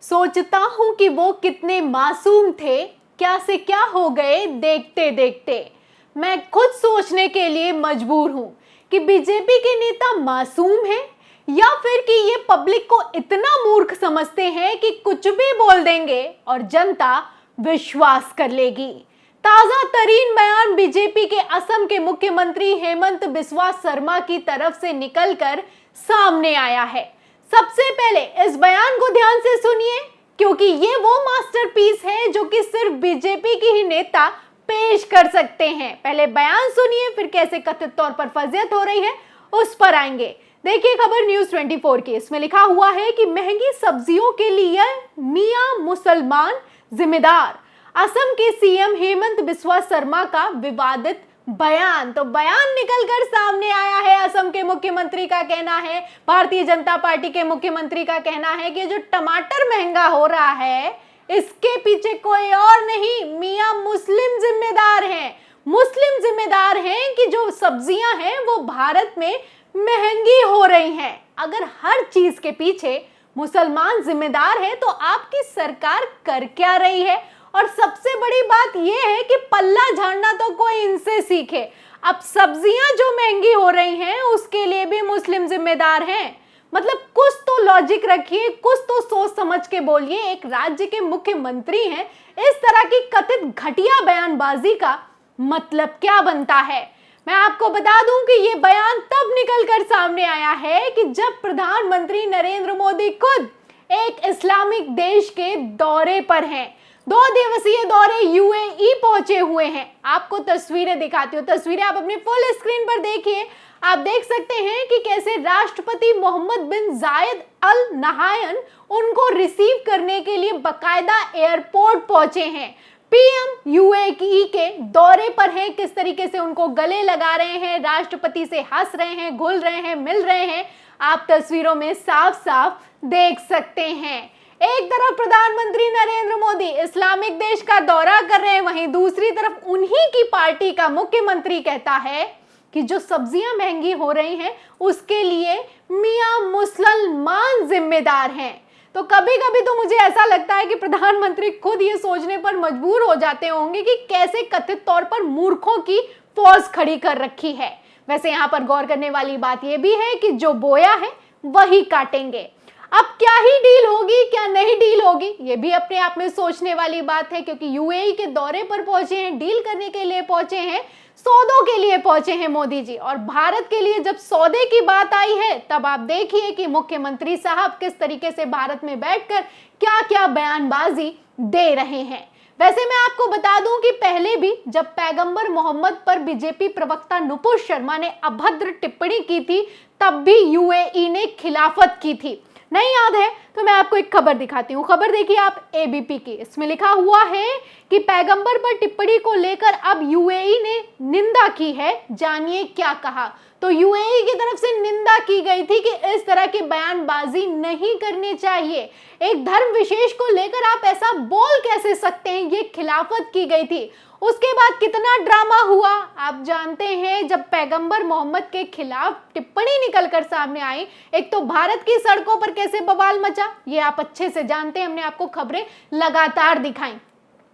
सोचता हूं कि वो कितने मासूम थे, क्या से क्या हो गए देखते देखते। मैं खुद सोचने के लिए मजबूर हूं कि बीजेपी के नेता मासूम हैं या फिर कि ये पब्लिक को इतना मूर्ख समझते हैं कि कुछ भी बोल देंगे और जनता विश्वास कर लेगी। ताजा तरीन बयान बीजेपी के असम के मुख्यमंत्री हेमंत बिस्वा शर्मा की तरफ से निकलकर सामने आया है। सबसे पहले इस बयान को ध्यान से सुनिए, क्योंकि ये वो मास्टरपीस है जो कि सिर्फ बीजेपी की ही नेता पेश कर सकते हैं। पहले बयान सुनिए, फिर कैसे कथित तौर पर फजीहत हो रही है उस पर आएंगे। देखिए खबर न्यूज 24 की, इसमें लिखा हुआ है कि महंगी सब्जियों के लिए मियां मुसलमान जिम्मेदार। असम के सीएम हेमंत बिस्वा शर्मा का विवादित बयान। तो बयान निकलकर सामने आया है। असम के मुख्यमंत्री का कहना है, भारतीय जनता पार्टी के मुख्यमंत्री का कहना है कि जो टमाटर महंगा हो रहा है इसके पीछे कोई और नहीं, मियां मुस्लिम जिम्मेदार हैं। मुस्लिम जिम्मेदार हैं कि जो सब्जियां हैं वो भारत में महंगी हो रही हैं। अगर हर चीज के पीछे मुसलमान जिम्मेदार है तो आपकी सरकार कर क्या रही है? और सबसे बड़ी बात यह है कि पल्ला झाड़ना तो कोई इनसे सीखे। अब सब्जियां जो महंगी हो रही हैं उसके लिए भी मुस्लिम जिम्मेदार हैं। मतलब कुछ तो लॉजिक रखिए, कुछ तो सोच समझ के बोलिए। एक राज्य के मुख्यमंत्री हैं, इस तरह की कथित घटिया बयानबाजी का मतलब क्या बनता है? मैं आपको बता दूं कि ये बयान तब निकलकर सामने आया है कि जब प्रधानमंत्री नरेंद्र मोदी खुद एक इस्लामिक देश के दौरे पर हैं। 2 दिवसीय दौरे यूएई पहुंचे हुए हैं। आपको तस्वीरें दिखाती हूँ, तस्वीरें आप अपनी फुल स्क्रीन पर देखिए। आप देख सकते हैं कि कैसे राष्ट्रपति मोहम्मद बिन जायद अल नहायन उनको रिसीव करने के लिए बकायदा एयरपोर्ट पहुंचे हैं। पीएम यूएई के दौरे पर हैं, किस तरीके से उनको गले लगा रहे हैं, राष्ट्रपति से हंस रहे हैं, घुल रहे हैं, मिल रहे हैं। आप तस्वीरों में साफ साफ देख सकते हैं। एक तरफ प्रधानमंत्री नरेंद्र मोदी इस्लामिक देश का दौरा कर रहे हैं, वहीं दूसरी तरफ उन्हीं की पार्टी का मुख्यमंत्री कहता है कि जो सब्जियां महंगी हो रही हैं उसके लिए मियां मुसलमान जिम्मेदार हैं। तो कभी कभी तो मुझे ऐसा लगता है कि प्रधानमंत्री खुद ये सोचने पर मजबूर हो जाते होंगे कि कैसे कथित तौर पर मूर्खों की फौज खड़ी कर रखी है। वैसे यहाँ पर गौर करने वाली बात यह भी है कि जो बोया है वही काटेंगे। अब क्या ही डील होगी, क्या नहीं डील होगी, ये भी अपने आप में सोचने वाली बात है, क्योंकि यूएई के दौरे पर पहुंचे हैं, डील करने के लिए पहुंचे हैं, सौदों के लिए पहुंचे हैं मोदी जी। और भारत के लिए जब सौदे की बात आई है तब आप देखिए कि मुख्यमंत्री साहब किस तरीके से भारत में बैठकर क्या क्या बयानबाजी दे रहे हैं। वैसे मैं आपको बता दूं कि पहले भी जब पैगंबर मोहम्मद पर बीजेपी प्रवक्ता नुपुर शर्मा ने अभद्र टिप्पणी की थी तब भी यूएई ने खिलाफत की थी। नहीं याद है तो मैं आपको एक खबर दिखाती हूँ। खबर देखिए आप एबीपी की, इसमें लिखा हुआ है कि पैगंबर पर टिप्पणी को लेकर अब यूएई ने निंदा की है। जानिए क्या कहा। तो यूएई की तरफ से निंदा की गई थी कि इस तरह की बयानबाजी नहीं करनी चाहिए। एक धर्म विशेष को लेकर आप ऐसा बोल कैसे सकते हैं, ये खिलाफत की गई थी। उसके बाद कितना ड्रामा हुआ आप जानते हैं। जब पैगंबर मोहम्मद के खिलाफ टिप्पणी निकलकर सामने आई, एक तो भारत की सड़कों पर कैसे बवाल मचा, ये आप अच्छे से जानते हैं, हमने आपको खबरें लगातार दिखाई।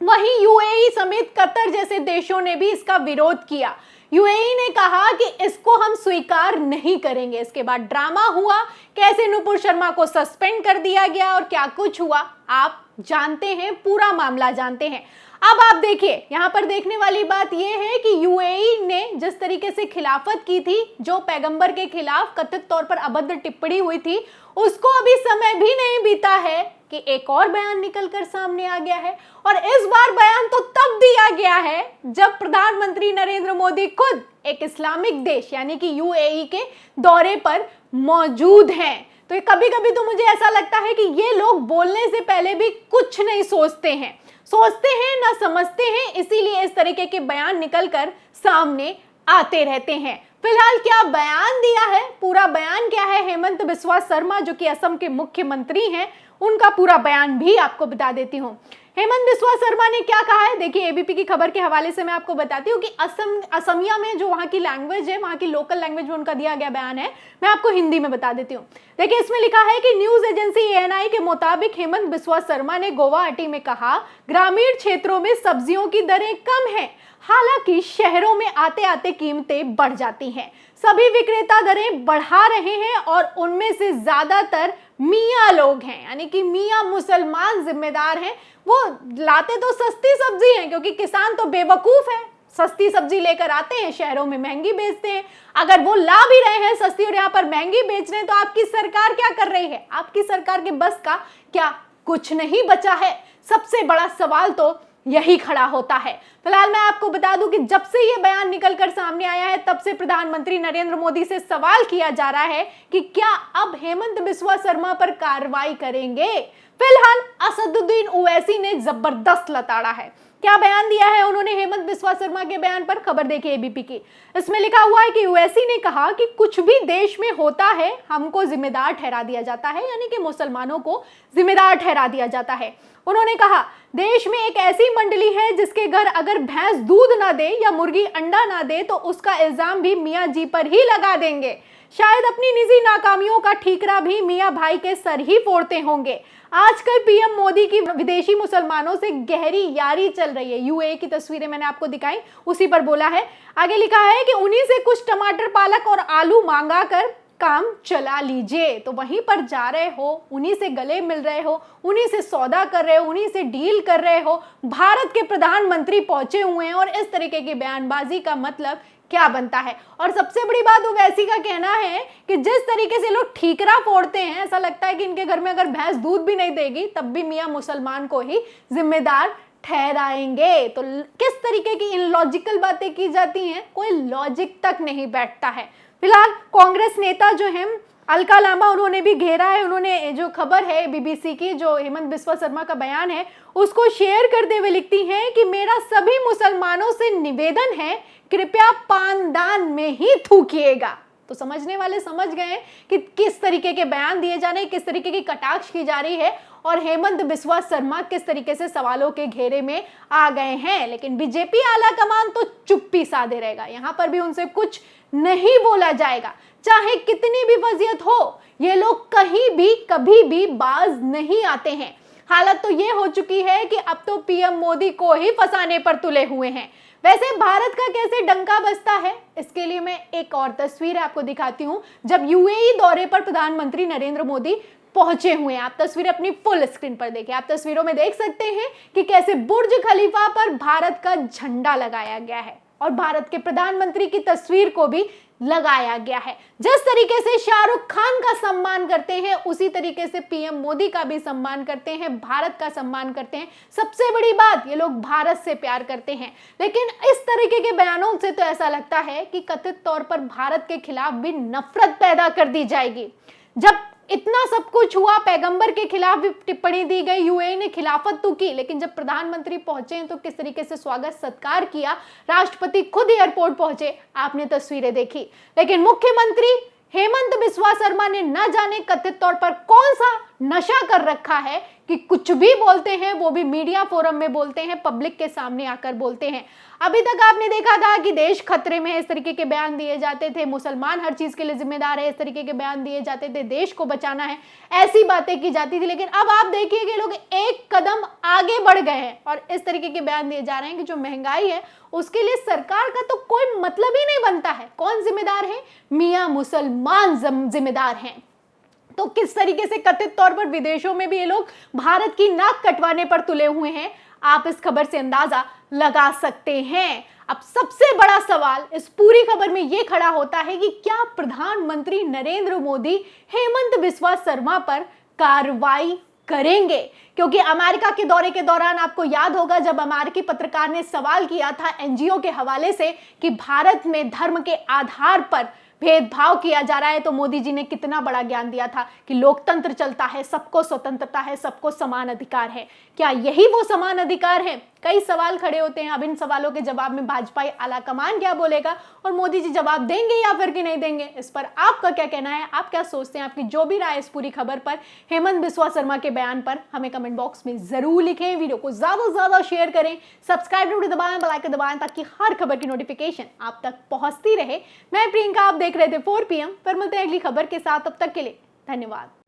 वहीं यूएई समेत कतर जैसे देशों ने भी इसका विरोध किया। यूएई ने कहा कि इसको हम स्वीकार नहीं करेंगे। इसके बाद ड्रामा हुआ, कैसे नुपुर शर्मा को सस्पेंड कर दिया गया और क्या कुछ हुआ आप जानते हैं, पूरा मामला जानते हैं। अब आप देखिए, यहाँ पर देखने वाली बात यह है कि यूएई ने जिस तरीके से खिलाफत की थी, जो पैगंबर के खिलाफ कथित तौर पर अभद्र टिप्पणी हुई थी, उसको अभी समय भी नहीं बीता है कि एक और बयान निकलकर सामने आ गया है। और इस बार बयान तो तब दिया गया है जब प्रधानमंत्री नरेंद्र मोदी खुद एक इस्लामिक देश यानी कि यूएई के दौरे पर मौजूद हैं। तो कभी कभी तो मुझे ऐसा लगता है कि ये लोग बोलने से पहले भी कुछ नहीं सोचते हैं ना समझते हैं, इसीलिए इस तरीके के बयान निकलकर सामने आते रहते हैं। फिलहाल क्या बयान दिया है, पूरा बयान क्या है, हेमंत बिस्वा शर्मा जो कि असम के मुख्यमंत्री हैं, उनका पूरा बयान भी आपको बता देती हूँ। हेमंत बिस्वा शर्मा ने क्या कहा है, देखिए एबीपी की खबर के हवाले से मैं आपको बताती हूँ कि असमिया में जो वहाँ की लैंग्वेज है, वहाँ की लोकल लैंग्वेज में उनका दिया गया बयान है, मैं आपको हिंदी में बता देती हूँ। देखिए इसमें लिखा है कि न्यूज एजेंसी एएनआई के मुताबिक हेमंत बिस्वा शर्मा ने गुवाहाटी में कहा, ग्रामीण क्षेत्रों में सब्जियों की दरें कम हैं, हालांकि शहरों में आते आते कीमतें बढ़ जाती हैं। सभी विक्रेता दरें बढ़ा रहे हैं और उनमें से ज्यादातर मियाँ लोग हैं, यानी कि मियाँ मुसलमान जिम्मेदार हैं। वो लाते तो सस्ती सब्जी हैं, क्योंकि किसान तो बेवकूफ है, सस्ती सब्जी लेकर आते हैं, शहरों में महंगी बेचते हैं। अगर वो ला भी रहे हैं सस्ती और यहाँ पर महंगी बेच रहे हैं, तो आपकी सरकार क्या कर रही है? आपकी सरकार के बस का क्या कुछ नहीं बचा है? सबसे बड़ा सवाल तो यही खड़ा होता है। फिलहाल मैं आपको बता दूं कि जब से ये बयान निकलकर सामने आया है, तब से प्रधानमंत्री नरेंद्र मोदी से सवाल किया जा रहा है कि क्या अब हेमंत बिस्वा शर्मा पर कार्रवाई करेंगे। फिलहाल असदुद्दीन ओवैसी ने जबरदस्त लताड़ा है। क्या बयान दिया है उन्होंने हेमंत बिस्वा शर्मा के बयान पर? खबर देखिए एबीपी की। इसमें लिखा हुआ है कि ओवैसी ने कहा कि कुछ भी देश में होता है हमको जिम्मेदार ठहरा दिया जाता है, यानी कि मुसलमानों को जिम्मेदार ठहरा दिया जाता है। उन्होंने कहा, देश में एक ऐसी मंडली है जिसके घर अगर भैंस दूध ना दे या मुर्गी अंडा ना दे तो उसका इल्जाम भी मियाँ जी पर ही लगा देंगे। शायद अपनी निजी नाकामियों का ठीकरा भी मियाँ भाई के सर ही फोड़ते होंगे। आजकल पीएम मोदी की विदेशी मुसलमानों से गहरी यारी चल रही है। यूएई की तस्वीरें मैंने आपको दिखाई, उसी पर बोला है। आगे लिखा है कि उन्हीं से कुछ टमाटर, पालक और आलू मांगा कर काम चला लीजिए। तो वहीं पर जा रहे हो, उन्हीं से गले मिल रहे हो, उन्हीं से सौदा कर रहे हो, उन्हीं से डील कर रहे हो। भारत के प्रधानमंत्री पहुंचे हुए हैं और इस तरीके की बयानबाजी का मतलब क्या बनता है? और सबसे बड़ी बात ओवैसी का कहना है कि जिस तरीके से लोग ठीकरा फोड़ते हैं, ऐसा लगता है कि इनके घर में अगर भैंस दूध भी नहीं देगी तब भी मियाँ मुसलमान को ही जिम्मेदार ठहराएंगे। तो किस तरीके की इनलॉजिकल बातें की जाती हैं, कोई लॉजिक तक नहीं बैठता है। फिलहाल कांग्रेस नेता जो है अलका लांबा, उन्होंने भी घेरा है। उन्होंने जो खबर है बीबीसी की, जो हेमंत बिस्वा शर्मा का बयान है, उसको शेयर करते हुए लिखती हैं कि मेरा सभी मुसलमानों से निवेदन है, कृपया पानदान में ही थूकिएगा। तो समझने वाले समझ गए कि किस तरीके के बयान दिए जा रहे हैं, किस तरीके की कटाक्ष की जा रही है और हेमंत बिस्वा शर्मा किस तरीके से सवालों के घेरे में आ गए हैं। लेकिन बीजेपी आला कमान तो चुप्पी साधे रहेगा, यहाँ पर भी उनसे कुछ नहीं बोला जाएगा। चाहे कितनी भी वजियत हो, ये लोग कहीं भी कभी भी बाज नहीं आते हैं। हालत तो ये हो चुकी है कि अब तो पीएम मोदी को ही फंसाने पर तुले हुए हैं। वैसे भारत का कैसे डंका बजता है, इसके लिए मैं एक और तस्वीर आपको दिखाती हूं। जब यूएई दौरे पर प्रधानमंत्री नरेंद्र मोदी पहुंचे हुए हैं, आप तस्वीर अपनी फुल स्क्रीन पर देखिए। आप तस्वीरों में देख सकते हैं कि कैसे बुर्ज खलीफा पर भारत का झंडा लगाया गया है और भारत के प्रधानमंत्री की तस्वीर को भी लगाया गया है। जिस तरीके से शाहरुख खान का सम्मान करते हैं, उसी तरीके से पीएम मोदी का भी सम्मान करते हैं, भारत का सम्मान करते हैं। सबसे बड़ी बात, ये लोग भारत से प्यार करते हैं। लेकिन इस तरीके के बयानों से तो ऐसा लगता है कि कथित तौर पर भारत के खिलाफ भी नफरत पैदा कर दी जाएगी। जब इतना सब कुछ हुआ, पैगंबर के खिलाफ भी टिप्पणी दी गई, यूएई ने खिलाफत तो की, लेकिन जब प्रधानमंत्री पहुंचे तो किस तरीके से स्वागत सत्कार किया, राष्ट्रपति खुद एयरपोर्ट पहुंचे, आपने तस्वीरें देखी। लेकिन मुख्यमंत्री हेमंत बिस्वा शर्मा ने न जाने कथित तौर पर कौन सा नशा कर रखा है कि कुछ भी बोलते हैं, वो भी मीडिया फोरम में बोलते हैं, पब्लिक के सामने आकर बोलते हैं। अभी तक आपने देखा था कि देश खतरे में है, इस तरीके के बयान दिए जाते थे, मुसलमान हर चीज के लिए जिम्मेदार है, इस तरीके के बयान दिए जाते थे, देश को बचाना है, ऐसी बातें की जाती थी। लेकिन अब आप देखिए कि लोग एक कदम आगे बढ़ गए हैं और इस तरीके के बयान दिए जा रहे हैं कि जो महंगाई है उसके लिए सरकार का तो कोई मतलब ही नहीं बनता है। कौन जिम्मेदार है? मियाँ मुसलमान जिम्मेदार हैं। तो किस तरीके से कथित तौर पर विदेशों में भी ये लोग भारत की नाक कटवाने पर तुले हुए हैं, आप इस खबर से अंदाजा लगा सकते हैं। अब सबसे बड़ा सवाल इस पूरी खबर में यह खड़ा होता है कि क्या प्रधानमंत्री नरेंद्र मोदी हेमंत बिस्वा शर्मा पर कार्रवाई करेंगे? क्योंकि अमेरिका के दौरे के दौरान आपको याद होगा, जब अमेरिकी पत्रकार ने सवाल किया था एनजीओ के हवाले से कि भारत में धर्म के आधार पर भेदभाव किया जा रहा है, तो मोदी जी ने कितना बड़ा ज्ञान दिया था कि लोकतंत्र चलता है, सबको स्वतंत्रता है, सबको समान अधिकार है। क्या यही वो समान अधिकार है? कई सवाल खड़े होते हैं। अब इन सवालों के जवाब में भाजपा आलाकमान क्या बोलेगा और मोदी जी जवाब देंगे या फिर कि नहीं देंगे, इस पर आपका क्या कहना है? आप क्या सोचते हैं? आपकी जो भी राय इस पूरी खबर पर, हेमंत बिस्वा शर्मा के बयान पर, हमें कमेंट बॉक्स में जरूर लिखें। वीडियो को ज्यादा से ज्यादा शेयर करें, सब्सक्राइब बटन दबाएं, बेल आइकन दबाएं, ताकि हर खबर की नोटिफिकेशन आप तक पहुंचती रहे। मैं प्रियंका, आप देख रहे थे 4 PM। फिर मिलते हैं अगली खबर के साथ, तब तक के लिए धन्यवाद।